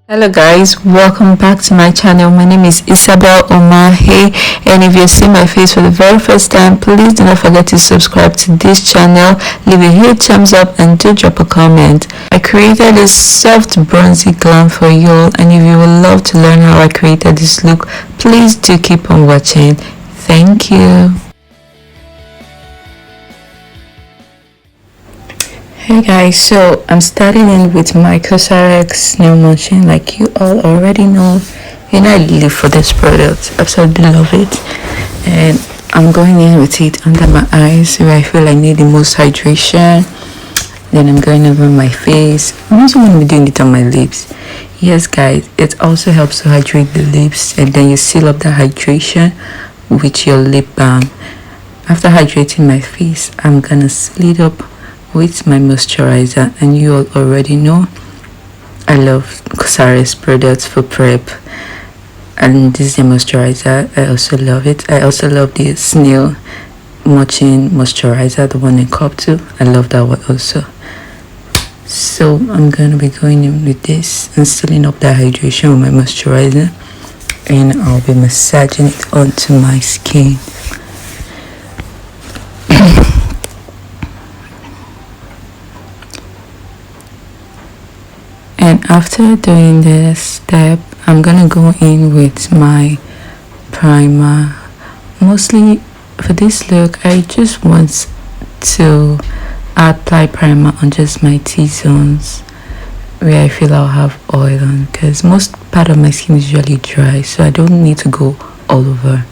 Hello guys, welcome back to my channel. My name is Isabel Omahe, and if you see my face for the very first time, please do not forget to subscribe to this channel, leave a huge thumbs up, and do drop a comment. I created a soft bronzy glam for you all, and if you would love to learn how I created this look, please do keep on watching. Thank you. Hey guys, so I'm starting in with my Cosrx snail motion. Like you all already know, I live for this product. Absolutely love it, and I'm going in with it under my eyes where I feel I need the most hydration. Then I'm going over my face. I'm also going to be doing it on my lips. Yes guys, it also helps to hydrate the lips, and then you seal up the hydration with your lip balm. After hydrating my face, I'm gonna seal it up with my moisturizer, and you all already know I love Cosrx products for prep, and this is the moisturizer. I also love it. I also love the snail mucin moisturizer, the one in cup too. I love that one also. So I'm gonna be going in with this and sealing up the hydration with my moisturizer, and I'll be massaging it onto my skin. And after doing this step, I'm gonna go in with my primer. Mostly for this look, I just want to apply primer on just my T-zones where I feel I'll have oil on, because most part of my skin is usually dry, so I don't need to go all over.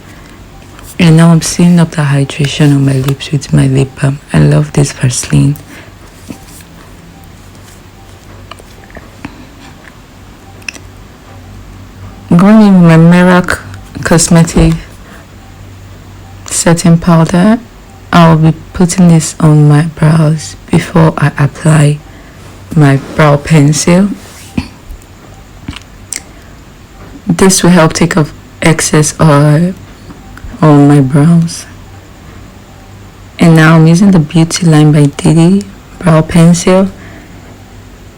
And now I'm sealing up the hydration on my lips with my lip balm. I love this Vaseline. Going in with my Merak cosmetic setting powder. I'll be putting this on my brows before I apply my brow pencil. This will help take off excess oil on my brows. And now I'm using the Beautylinebydidi brow pencil,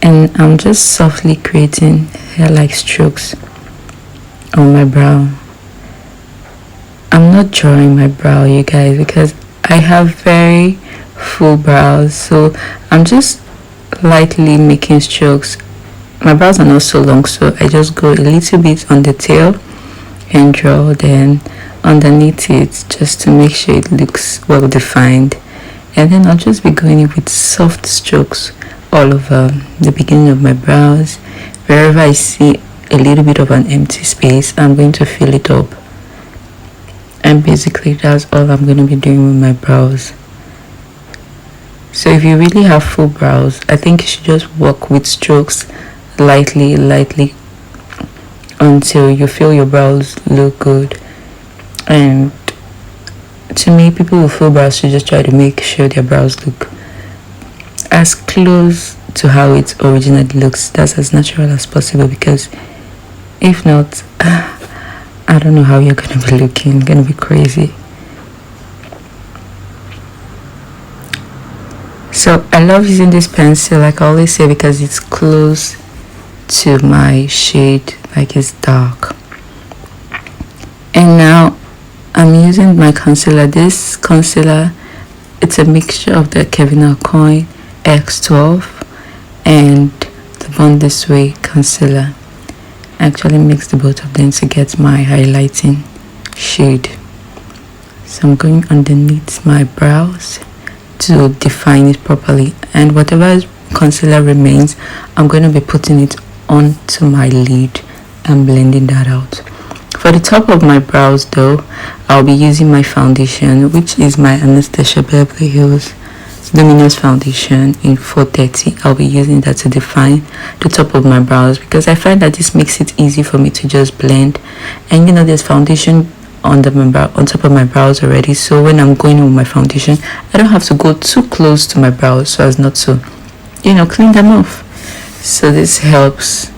and I'm just softly creating hair-like strokes on my brow. I'm not drawing my brow, you guys, because I have very full brows, so I'm just lightly making strokes. My brows are not so long, so I just go a little bit on the tail and draw, then underneath it, just to make sure it looks well defined. And then I'll just be going in with soft strokes all over the beginning of my brows. Wherever I see a little bit of an empty space, I'm going to fill it up. And basically that's all I'm going to be doing with my brows. So if you really have full brows, I think you should just work with strokes lightly until you feel your brows look good. And to me, people with full brows should just try to make sure their brows look as close to how it originally looks. That's as natural as possible, because if not, I don't know how you're gonna be looking. It's gonna be crazy. So I love using this pencil, like I always say, because it's close to my shade, like it's dark. And now I'm using my concealer. This concealer, it's a mixture of the Kevin Aucoin X12 and the Born This Way concealer. I actually mix the both of them to get my highlighting shade. So I'm going underneath my brows to define it properly, and whatever concealer remains, I'm going to be putting it onto my lid and blending that out. For the top of my brows though, I'll be using my foundation, which is my Anastasia Beverly Hills luminous foundation in 430. I'll be using that to define the top of my brows, because I find that this makes it easy for me to just blend. And there's foundation on top of my brows already, so when I'm going in with my foundation, I don't have to go too close to my brows so as not to clean them off. So this helps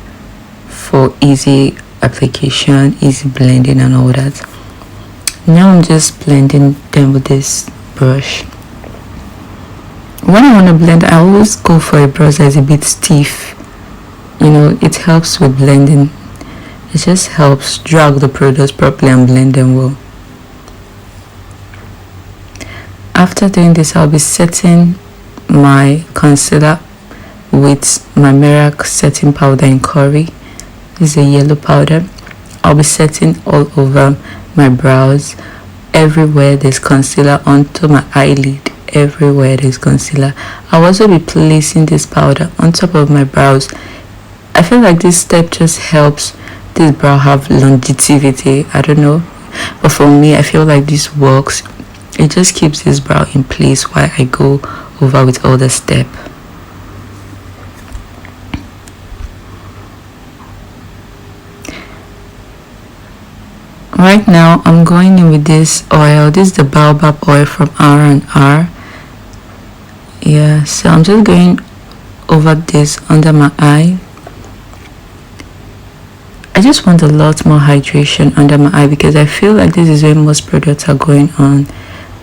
for easy application, easy blending and all that. Now I'm just blending them with this brush. When I want to blend, I always go for a brush that's a bit stiff, it helps with blending. It just helps drag the products properly and blend them well. After doing this, I'll be setting my concealer with my Merak setting powder in curry. This is a yellow powder. I'll be setting all over my brows, everywhere there's concealer, onto my eyelid, everywhere there's concealer. I'll also be placing this powder on top of my brows. I feel like this step just helps this brow have longevity. I don't know, but for me, I feel like this works. It just keeps this brow in place while I go over with all the step. Right now I'm going in with this oil. This is the baobab oil from R&R. Yeah, so I'm just going over this under my eye. I just want a lot more hydration under my eye because I feel like this is where most products are going on.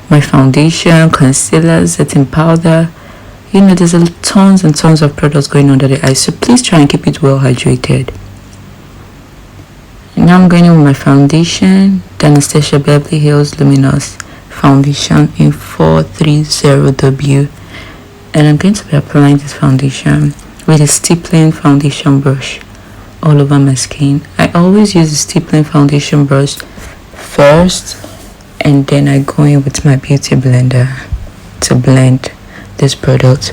My foundation, concealer, setting powder, there's tons and tons of products going under the eye, so please try and keep it well hydrated. Now I'm going in with my foundation, the Anastasia Beverly Hills Luminous foundation in 430W, and I'm going to be applying this foundation with a stippling foundation brush all over my skin. I always use a stippling foundation brush first, and then I go in with my beauty blender to blend this product.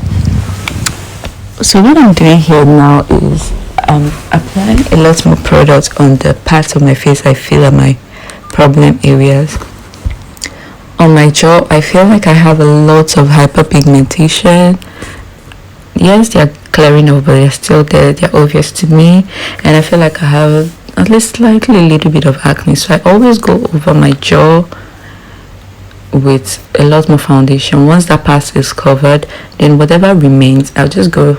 So what I'm doing here now is I'm applying a lot more product on the parts of my face I feel are my problem areas. On my jaw, I feel like I have a lot of hyperpigmentation. Yes, they're clearing off, but they're still there. They're obvious to me, and I feel like I have at least slightly a little bit of acne. So I always go over my jaw with a lot more foundation. Once that part is covered, then whatever remains, I'll just go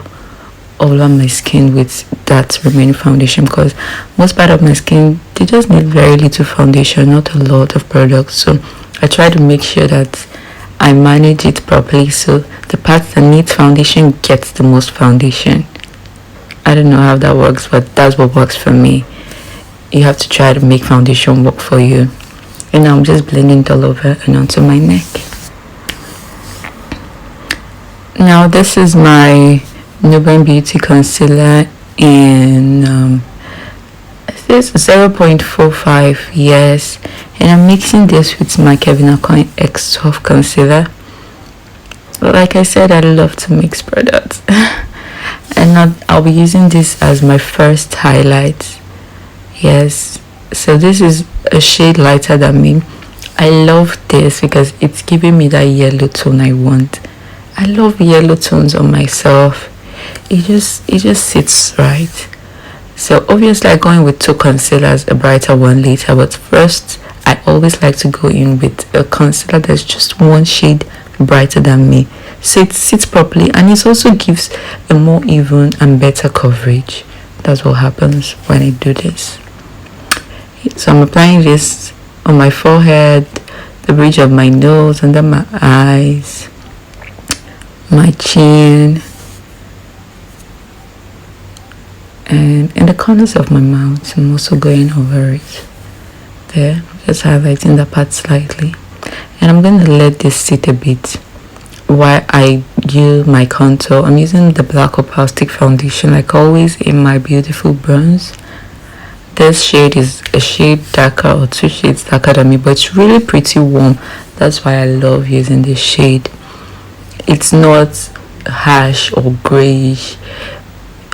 all over my skin with that remaining foundation, because most part of my skin, they just need very little foundation, not a lot of products. So I try to make sure that I manage it properly, so the parts that need foundation gets the most foundation. I don't know how that works, but that's what works for me. You have to try to make foundation work for you. And now I'm just blending it all over and onto my neck. Now this is my Newborn Beauty concealer in this 0.45, yes, and I'm mixing this with my Aucoin X12 concealer. Like I said, I love to mix products. And I'll be using this as my first highlight. Yes, so this is a shade lighter than me. I love this because it's giving me that yellow tone I want. I love yellow tones on myself. It just sits right. So obviously I go in with two concealers, a brighter one later, but first I always like to go in with a concealer that's just one shade brighter than me, so it sits properly, and it also gives a more even and better coverage. That's what happens when I do this. So I'm applying this on my forehead, the bridge of my nose, under my eyes, my chin, and in the corners of my mouth. I'm also going over it there, just highlighting that part slightly. And I'm going to let this sit a bit while I do my contour. I'm using the black opal stick foundation like always in my beautiful bronze. This shade is a shade darker, or 2 shades darker than me, but it's really pretty warm. That's why I love using this shade. It's not harsh or grayish.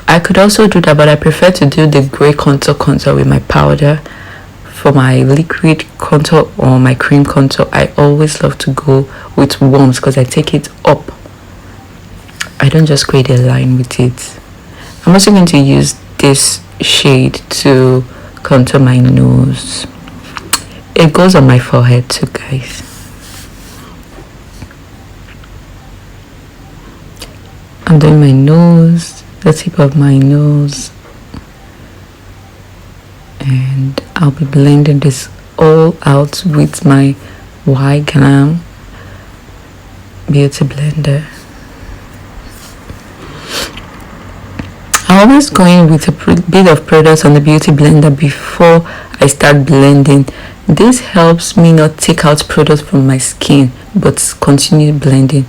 I could also do that, but I prefer to do the gray contour with my powder. For my liquid contour or my cream contour, I always love to go with warms because I take it up. I don't just create a line with it. I'm also going to use this shade to contour my nose. It goes on my forehead too, guys. I'm doing my nose, the tip of my nose, and I'll be blending this all out with my Yglam beauty blender. I I always go in with a bit of product on the beauty blender before I start blending. This helps me not take out product from my skin but continue blending.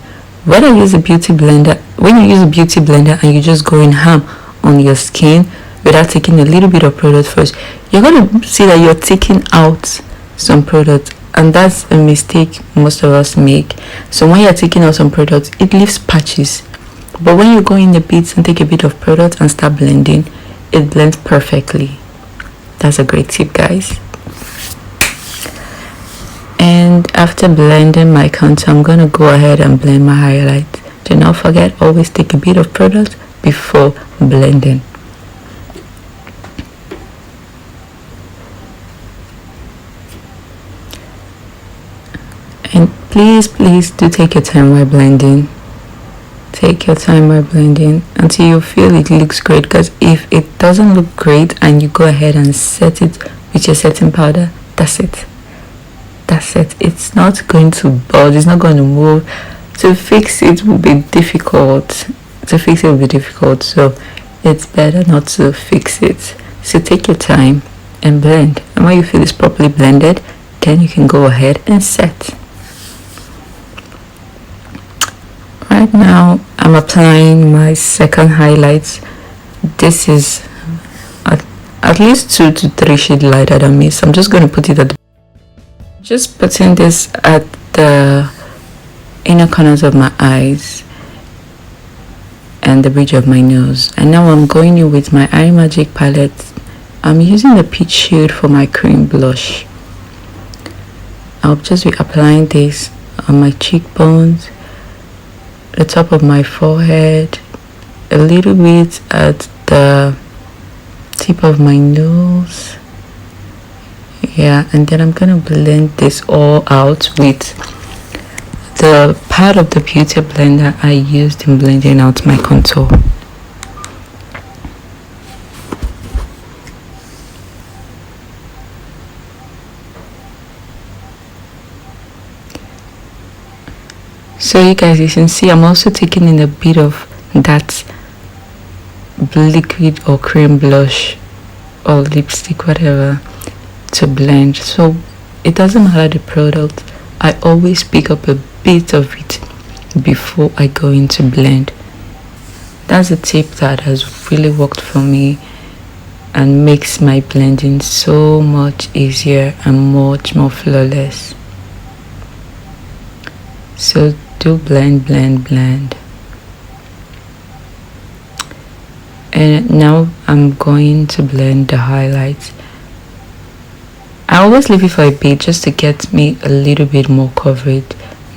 When you use a beauty blender and you just go in ham on your skin without taking a little bit of product first, you're going to see that you're taking out some product, and that's a mistake most of us make. So when you're taking out some product, it leaves patches, but when you go in a bit and take a bit of product and start blending, it blends perfectly. That's a great tip, guys. And after blending my contour, I'm going to go ahead and blend my highlight. Do not forget, always take a bit of product before blending. And please do take your time while blending. Take your time while blending until you feel it looks great, because if it doesn't look great and you go ahead and set it with your setting powder, that's it. It's not going to budge, it's not going to move. To fix it will be difficult. So it's better not to fix it. So take your time and blend, and when you feel it's properly blended, then you can go ahead and set. Right now I'm applying my second highlight. This is at least 2 to 3 shades lighter than me, so I'm just going to put it at the, just putting this at the inner corners of my eyes and the bridge of my nose. And now I'm going in with my Eye Magic palette. I'm using the peach shade for my cream blush. I'll just be applying this on my cheekbones, the top of my forehead, a little bit at the tip of my nose. Yeah, and then I'm gonna blend this all out with the part of the beauty blender I used in blending out my contour. So you guys, you can see I'm also taking in a bit of that liquid or cream blush or lipstick, whatever, to blend. So it doesn't matter the product, I always pick up a bit of it before I go into blend. That's a tip that has really worked for me and makes my blending so much easier and much more flawless. So do blend. And now I'm going to blend the highlights. I always leave it for a bit just to get me a little bit more coverage.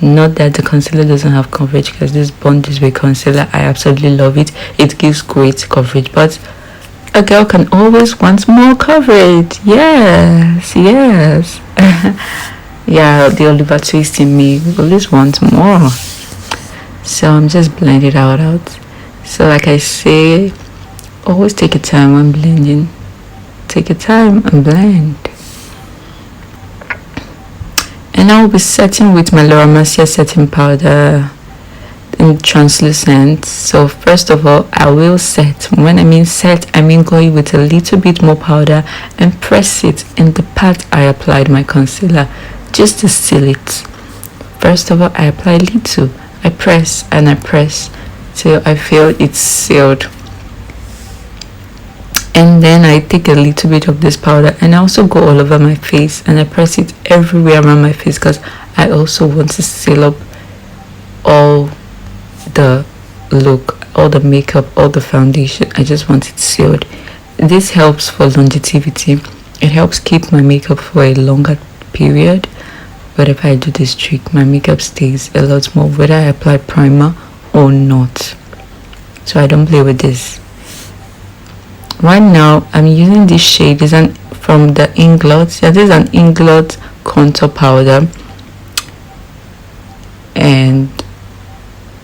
Not that the concealer doesn't have coverage, because this Bronzy with concealer, I absolutely love it. It gives great coverage, but a girl can always want more coverage. Yes. Yeah, the Oliver Twist in me always wants more. So I'm just blending it out. So like I say, always take your time when blending. Take your time and blend. And I will be setting with my Laura Mercier setting powder in translucent. So first of all, I will set. When I mean set, I mean going with a little bit more powder and press it in the part I applied my concealer, just to seal it. First of all, I apply little. I press and I press till I feel it's sealed. And then I take a little bit of this powder and I also go all over my face and I press it everywhere around my face, because I also want to seal up all the look, all the makeup, all the foundation. I just want it sealed. This helps for longevity. It helps keep my makeup for a longer period. But if I do this trick, my makeup stays a lot more, whether I apply primer or not. So I don't play with this. Right now I'm using this shade. This is from the Inglot. Yeah, this is an Inglot contour powder, and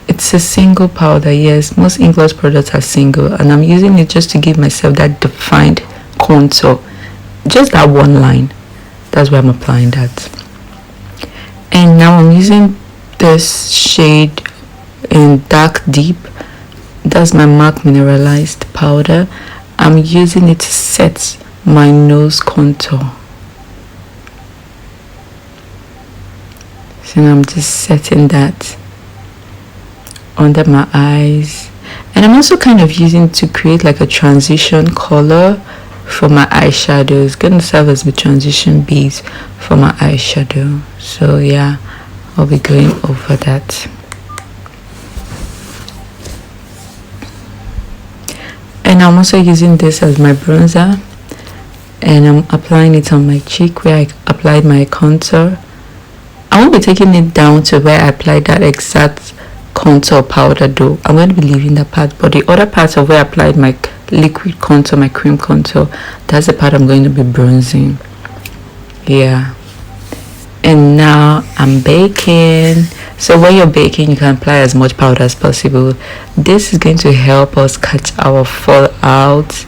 it's a single powder. Yes, most Inglot products are single, and I'm using it just to give myself that defined contour, just that one line. That's why I'm applying that. And now I'm using this shade in dark deep That's my MAC mineralized powder. I'm using it to set my nose contour. So now I'm just setting that under my eyes, and I'm also kind of using to create like a transition color for my eyeshadow. It's going to serve as the transition base for my eyeshadow. So yeah, I'll be going over that. And I'm also using this as my bronzer, and I'm applying it on my cheek where I applied my contour. I won't be taking it down to where I applied that exact contour powder though. I'm going to be leaving that part, but the other part of where I applied my liquid contour, my cream contour, that's the part I'm going to be bronzing. Yeah. And now I'm baking. So when you're baking, you can apply as much powder as possible. This is going to help us catch our fallout.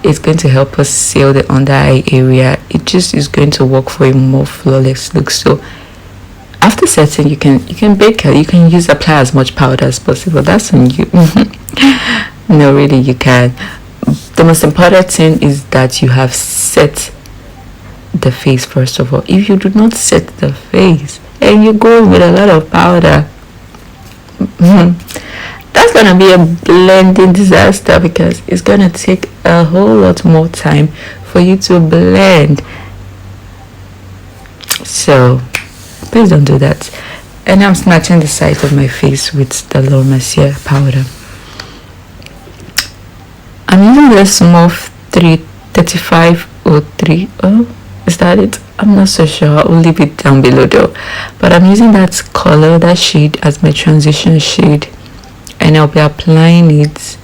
It's going to help us seal the under eye area. It just is going to work for a more flawless look. So after setting, you can bake it. You can apply as much powder as possible. That's on you. No, really, you can. The most important thing is that you have set the face first of all. If you do not set the face and you go with a lot of powder, that's gonna be a blending disaster, because it's gonna take a whole lot more time for you to blend. So please don't do that. And I'm smudging the side of my face with the Miercer powder. I'm using this Morphe 3503. Oh, is that it? I'm not so sure. I'll leave it down below though. But I'm using that color, that shade, as my transition shade, and I'll be applying it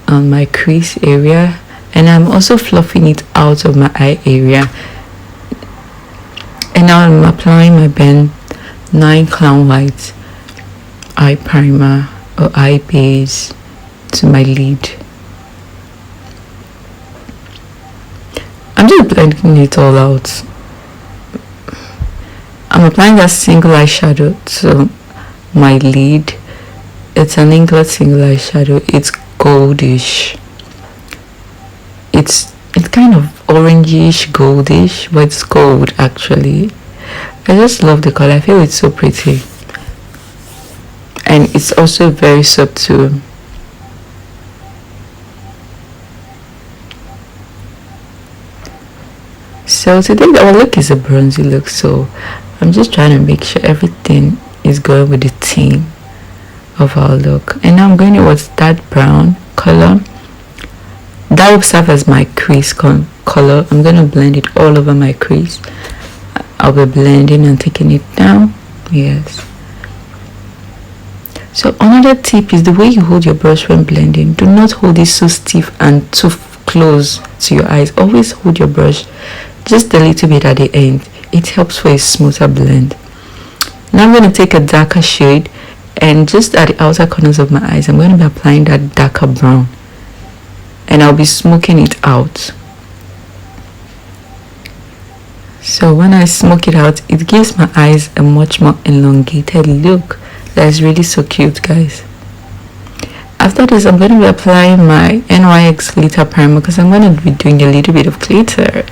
on my crease area, and I'm also fluffing it out of my eye area. And now I'm applying my Bennye Clown White eye primer or eye base to my lid. I'm just blending it all out. I'm applying that single eyeshadow to my lid. It's an Inglot single eyeshadow. It's goldish. It's kind of orangish goldish, but it's gold actually. I just love the color. I feel it's so pretty, and it's also very subtle. So today our look is a bronzy look, so I'm just trying to make sure everything is going with the theme of our look. And now I'm going towards that brown color. That will serve as my crease color. I'm going to blend it all over my crease. I'll be blending and taking it down. Yes. So another tip is the way you hold your brush when blending. Do not hold it so stiff and too close to your eyes. Always hold your brush just a little bit at the end. It helps for a smoother blend. Now I'm going to take a darker shade, and just at the outer corners of my eyes, I'm going to be applying that darker brown, and I'll be smoking it out. So when I smoke it out, it gives my eyes a much more elongated look. That's really so cute, guys. After this, I'm going to be applying my NYX glitter primer, because I'm going to be doing a little bit of glitter,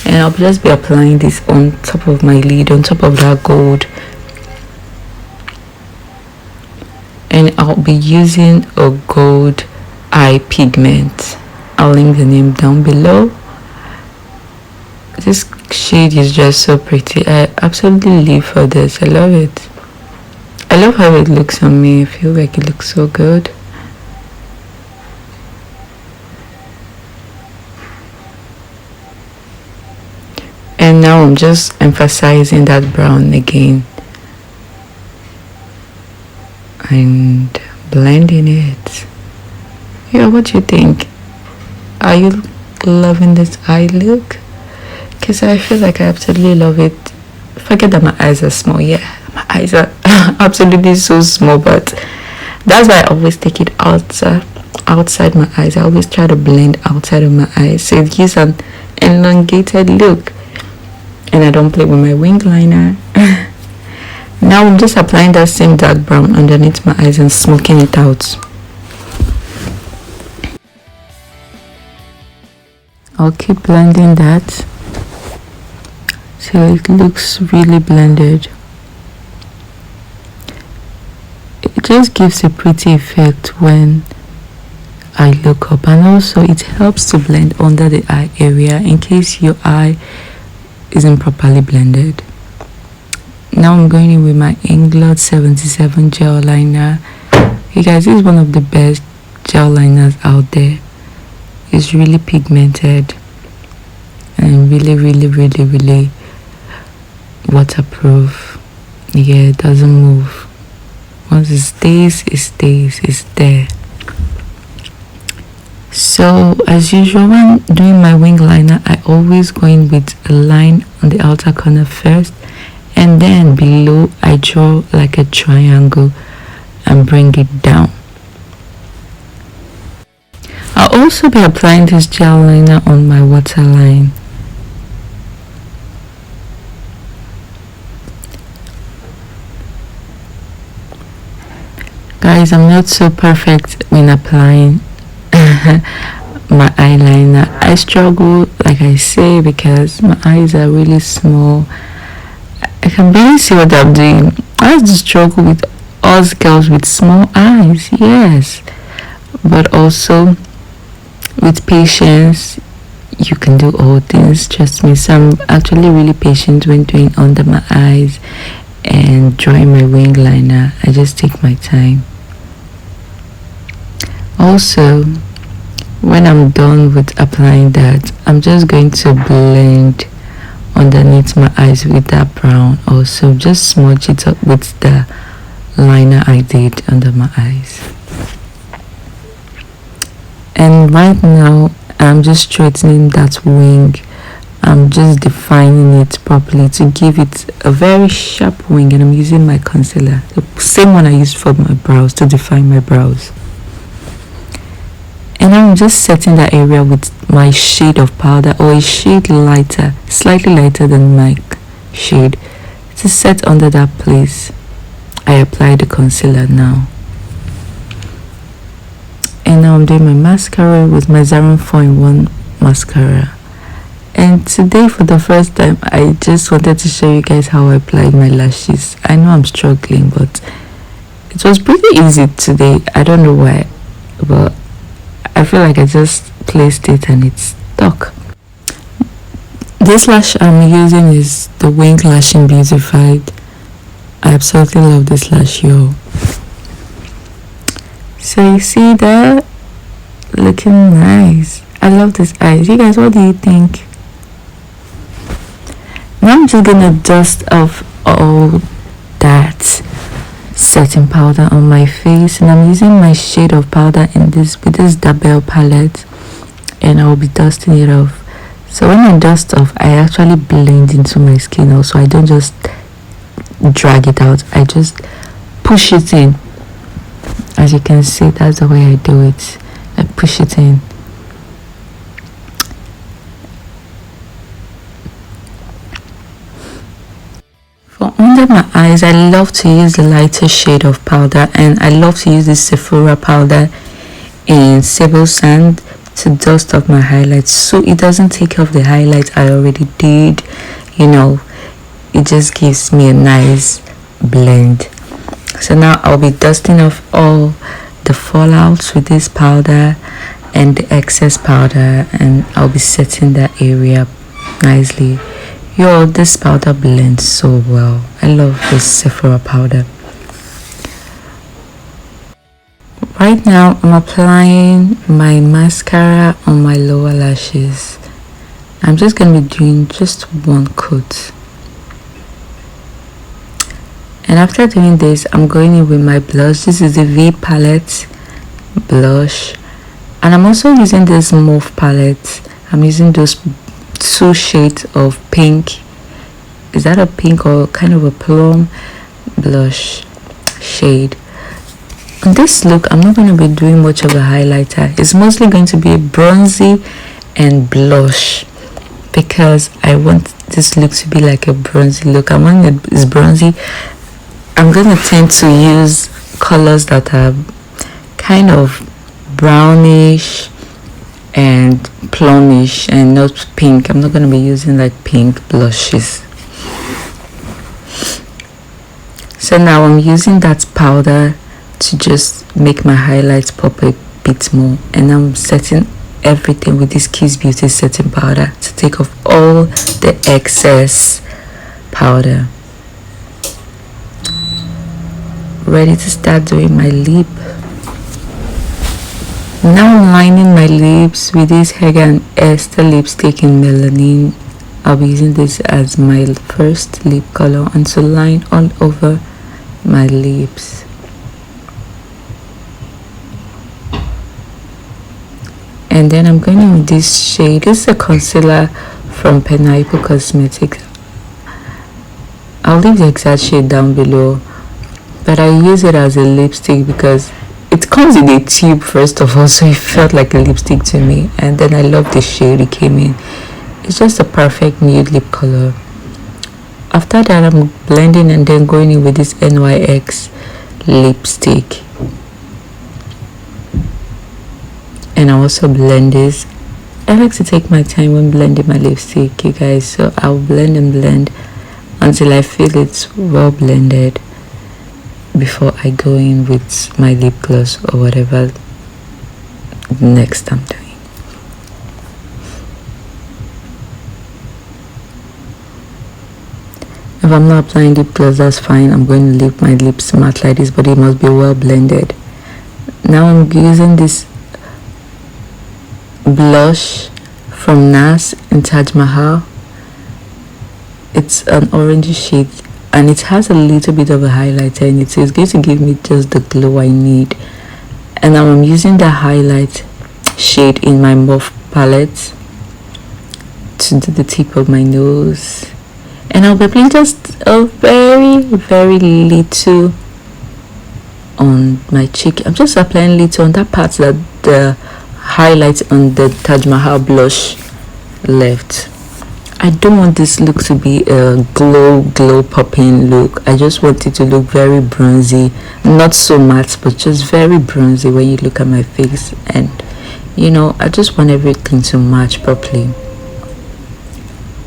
and I'll just be applying this on top of my lid, on top of that gold. And I'll be using a gold eye pigment. I'll link the name down below. This shade is just so pretty. I absolutely live for this. I love it. I love how it looks on me. I feel like it looks so good. And now I'm just emphasizing that brown again and blending it. Yeah, what do you think? Are you loving this eye look? Because I feel like I absolutely love it. Forget that my eyes are small. Yeah, my eyes are absolutely so small, but that's why I always take it outside my eyes. I always try to blend outside of my eyes, so it gives an elongated look. And I don't play with my wing liner. Now I'm just applying that same dark brown underneath my eyes and smoking it out. I'll keep blending that till it looks really blended. It just gives a pretty effect when I look up, and also it helps to blend under the eye area in case your eye isn't properly blended. Now I'm going in with my Inglot 77 gel liner. You guys, this is one of the best gel liners out there. It's really pigmented and really waterproof. Yeah, it doesn't move. Once it stays, it's there. So as usual, when doing my wing liner, I always go in with a line on the outer corner first, and then below I draw like a triangle and bring it down. I'll also be applying this gel liner on my waterline. Guys, I'm not so perfect when applying my eyeliner. I struggle, like I say, because my eyes are really small. I can barely see what I'm doing. I have to struggle with us girls with small eyes, yes, but also with patience you can do all things, trust me. So I'm actually really patient when doing under my eyes and drawing my wing liner. I just take my time. Also, when I'm done with applying that, I'm just going to blend underneath my eyes with that brown. Also, just smudge it up with the liner I did under my eyes. And right now I'm just straightening that wing. I'm just defining it properly to give it a very sharp wing, and I'm using my concealer, the same one I used for my brows, to define my brows. And I'm just setting that area with my shade of powder, or a shade lighter, slightly lighter than my shade, to set under that place. I apply the concealer now. And now I'm doing my mascara with my 4-in-1 mascara. And today, for the first time, I just wanted to show you guys how I applied my lashes. I know I'm struggling, but it was pretty easy today. I don't know why, but I feel like I just placed it and it stuck. This lash I'm using is the Wynk Lashing Beautified. I absolutely love this lash, y'all. So you see that? Looking nice. I love this eyes. You guys, what do you think? Now I'm just gonna dust off all that setting powder on my face, and I'm using my shade of powder in this with this Dabel palette, and I'll be dusting it off. So when I dust off, I actually blend into my skin also. I don't just drag it out, I just push it in. As you can see, that's the way I do it. I push it in. For under my eyes, I love to use the lighter shade of powder, and I love to use this Sephora powder in Sable Sand to dust off my highlights, so it doesn't take off the highlights I already did. You know, it just gives me a nice blend. So now I'll be dusting off all the fallouts with this powder and the excess powder, and I'll be setting that area nicely. Yo, this powder blends so well. I love this Sephora powder. Right now I'm applying my mascara on my lower lashes. I'm just going to be doing just one coat. And after doing this, I'm going in with my blush. This is the V palette blush, and I'm also using this Morphe palette. I'm using those 2 shades of pink. Is that a pink or kind of a plum blush shade? On this look, I'm not going to be doing much of a highlighter. It's mostly going to be a bronzy and blush, because I want this look to be like a bronzy look. I'm on it's bronzy. I'm going to tend to use colors that are kind of brownish and plumish and not pink. I'm not going to be using like pink blushes. So now I'm using that powder to just make my highlights pop a bit more, and I'm setting everything with this Kiss Beauty setting powder to take off all the excess powder. Ready to start doing my lip. Now I'm lining my lips with this Hege & Esther lipstick in Melanin. I'll be using this as my first lip color and to line all over my lips. And then I'm going in with this shade. This is a concealer from Pineapple Cosmetics. I'll leave the exact shade down below, but I use it as a lipstick because it comes in a tube first of all, so it felt like a lipstick to me, and then I love the shade it came in. It's just a perfect nude lip color. After that, I'm blending and then going in with this NYX lipstick, and I also blend this. I like to take my time when blending my lipstick, you guys, so I'll blend and blend until I feel it's well blended before I go in with my lip gloss or whatever next I'm doing. If I'm not applying lip gloss, that's fine. I'm going to leave my lips matte like this, but it must be well blended. Now I'm using this blush from NARS in Taj Mahal. It's an orangey shade and it has a little bit of a highlighter in it, so it's going to give me just the glow I need. And now I'm using the highlight shade in my Morphe palette to do the tip of my nose, and I'll be applying just a very little on my cheek. I'm just applying little on that part that the highlight on the Taj Mahal blush left. I don't want this look to be a glow popping look. I just want it to look very bronzy, not so matte, but just very bronzy when you look at my face. And you know, I just want everything to match properly.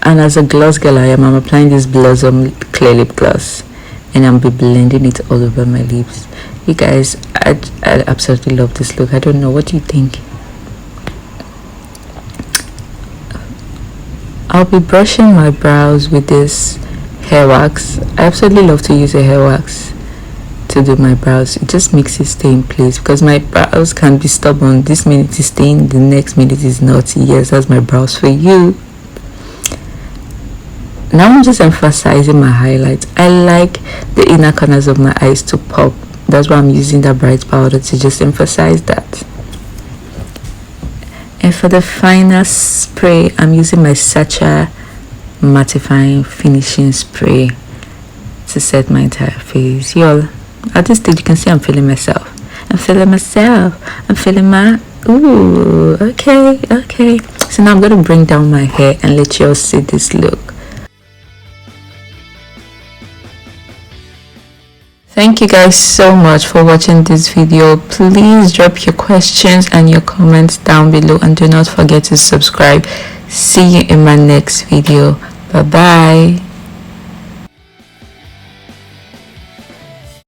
And as a gloss girl I'm applying this Blossom clear lip gloss, and I'll be blending it all over my lips. You guys, I absolutely love this look. I don't know, what do you think? I'll be brushing my brows with this hair wax. I absolutely love to use a hair wax to do my brows. It just makes it stay in place, because my brows can be stubborn. This minute is staying, the next minute is not. Yes, that's my brows for you. Now I'm just emphasizing my highlights. I like the inner corners of my eyes to pop. That's why I'm using that bright powder to just emphasize that. And for the final spray, I'm using my Sacha mattifying finishing spray to set my entire face. Y'all, at this stage you can see I'm feeling myself. I'm feeling myself. I'm feeling my ooh. Okay. So now I'm gonna bring down my hair and let y'all see this look. Thank you guys so much for watching this video. Please drop your questions and your comments down below, and do not forget to subscribe. See you in my next video. Bye bye.